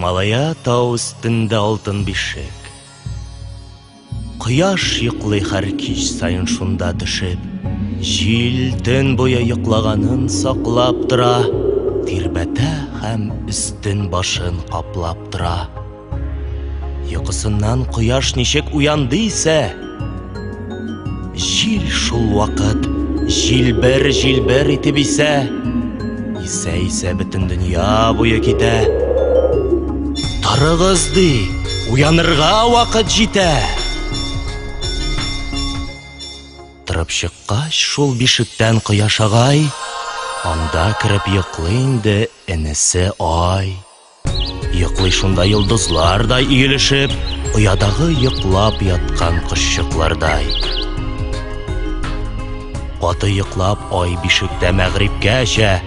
Гималая тау өстендә алтын бишек. Кояш йоклый һәр кич сайын шунда төшеп. Җил төн буе йоклаганын саклап тора. Тирбәтә һәм өстен башын каплап тора. Йокысыннан кояш ничек уянды исә, җил шул вакыт җилбер итеп исә бөтен дөнья буе китә. Тарыгыз ди, уянырга вакыт җитә. Тырып чыккач шул бишектән кояш агай, анда кереп йоклый инде энесе Ай. Йоклый шунда йолдызлардай иелешеп, оядагы йоклап яткан кошчыклардай. Каты йоклап Ай бишектә мәгърибкәчә.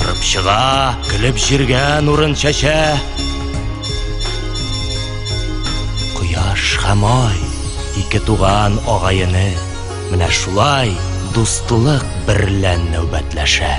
Торып чыга, көлеп җиргә нурын чәчә. Кояш һәм Ай, ике туган агайыны, менә шулай дустылык берлән нәүбәтләшә.